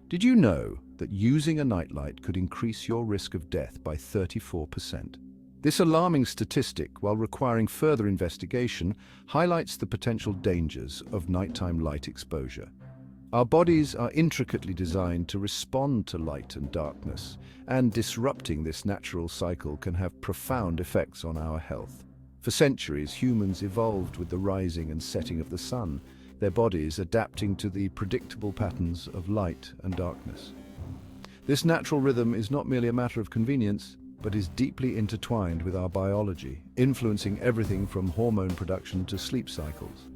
Did you know that using a nightlight could increase your risk of death by 34%? This alarming statistic, while requiring further investigation, highlights the potential dangers of nighttime light exposure. Our bodies are intricately designed to respond to light and darkness, and disrupting this natural cycle can have profound effects on our health. For centuries, humans evolved with the rising and setting of the sun, their bodies adapting to the predictable patterns of light and darkness. This natural rhythm is not merely a matter of convenience, but is deeply intertwined with our biology, influencing everything from hormone production to sleep cycles.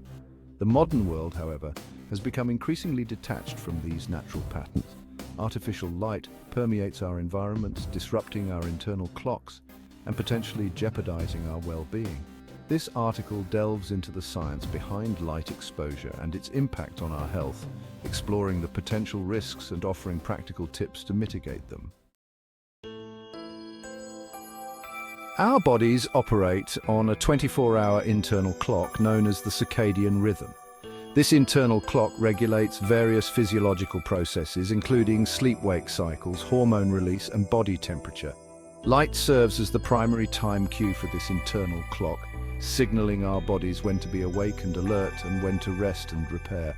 The modern world, however, has become increasingly detached from these natural patterns. Artificial light permeates our environments, disrupting our internal clocks and potentially jeopardizing our well-being. This article delves into the science behind light exposure and its impact on our health, exploring the potential risks and offering practical tips to mitigate them. Our bodies operate on a 24-hour internal clock known as the circadian rhythm. This internal clock regulates various physiological processes, including sleep-wake cycles, hormone release, and body temperature. Light serves as the primary time cue for this internal clock, signaling our bodies when to be awake and alert and when to rest and repair.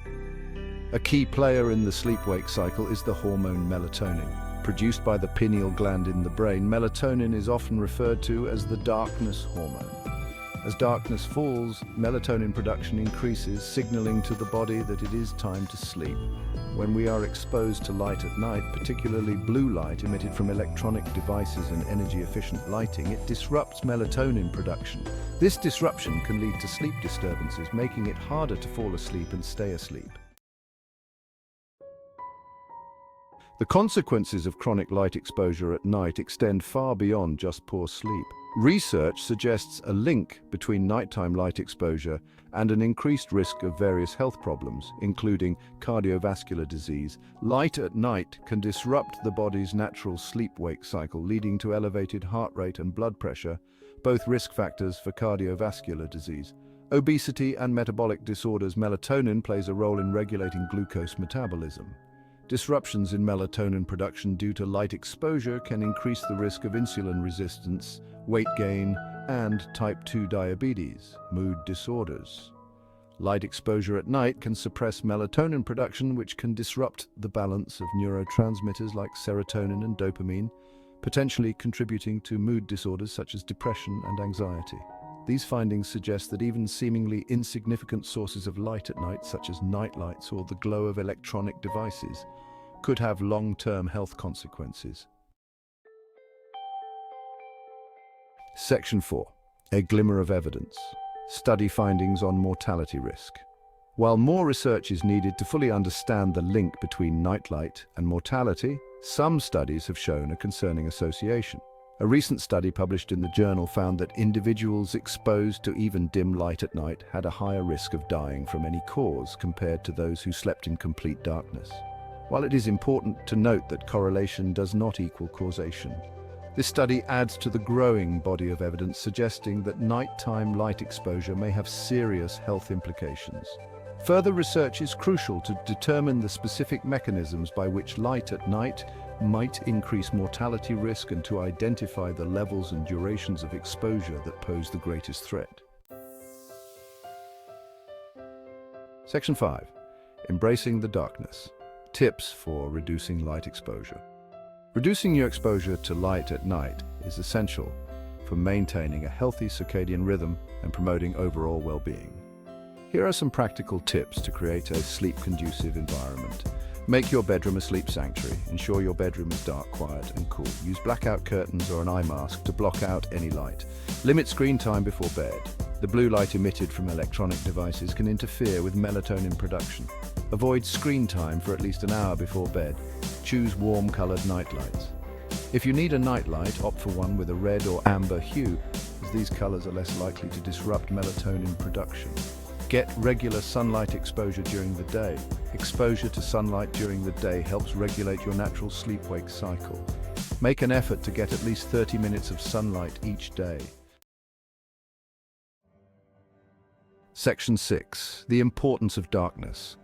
A key player in the sleep-wake cycle is the hormone melatonin. Produced by the pineal gland in the brain, melatonin is often referred to as the darkness hormone. As darkness falls, melatonin production increases, signaling to the body that it is time to sleep. When we are exposed to light at night, particularly blue light emitted from electronic devices and energy-efficient lighting, it disrupts melatonin production. This disruption can lead to sleep disturbances, making it harder to fall asleep and stay asleep. The consequences of chronic light exposure at night extend far beyond just poor sleep. Research suggests a link between nighttime light exposure and an increased risk of various health problems, including cardiovascular disease. Light at night can disrupt the body's natural sleep-wake cycle, leading to elevated heart rate and blood pressure, both risk factors for cardiovascular disease. Obesity and metabolic disorders. Melatonin plays a role in regulating glucose metabolism. Disruptions in melatonin production due to light exposure can increase the risk of insulin resistance, weight gain, and type 2 diabetes, mood disorders. Light exposure at night can suppress melatonin production, which can disrupt the balance of neurotransmitters like serotonin and dopamine, potentially contributing to mood disorders such as depression and anxiety. These findings suggest that even seemingly insignificant sources of light at night, such as nightlights or the glow of electronic devices, could have long-term health consequences. Section 4. A glimmer of evidence. Study findings on mortality risk. While more research is needed to fully understand the link between nightlight and mortality, some studies have shown a concerning association. A recent study published in the journal found that individuals exposed to even dim light at night had a higher risk of dying from any cause compared to those who slept in complete darkness. While it is important to note that correlation does not equal causation, this study adds to the growing body of evidence suggesting that nighttime light exposure may have serious health implications. Further research is crucial to determine the specific mechanisms by which light at night might increase mortality risk and to identify the levels and durations of exposure that pose the greatest threat. Section 5. Embracing the darkness. Tips for reducing light exposure. Reducing your exposure to light at night is essential for maintaining a healthy circadian rhythm and promoting overall well-being. Here are some practical tips to create a sleep-conducive environment. Make your bedroom a sleep sanctuary. Ensure your bedroom is dark, quiet, and cool. Use blackout curtains or an eye mask to block out any light. Limit screen time before bed. The blue light emitted from electronic devices can interfere with melatonin production. Avoid screen time for at least an hour before bed. Choose warm-colored nightlights. If you need a nightlight, opt for one with a red or amber hue, as these colors are less likely to disrupt melatonin production. Get regular sunlight exposure during the day. Exposure to sunlight during the day helps regulate your natural sleep-wake cycle. Make an effort to get at least 30 minutes of sunlight each day. Section 6. The importance of darkness.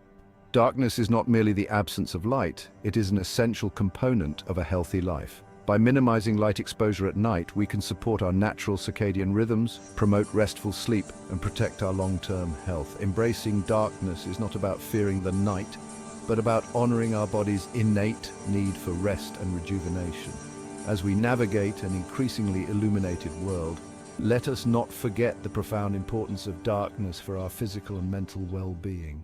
Darkness is not merely the absence of light, it is an essential component of a healthy life. By minimizing light exposure at night, we can support our natural circadian rhythms, promote restful sleep, and protect our long-term health. Embracing darkness is not about fearing the night, but about honoring our body's innate need for rest and rejuvenation. As we navigate an increasingly illuminated world, let us not forget the profound importance of darkness for our physical and mental well-being.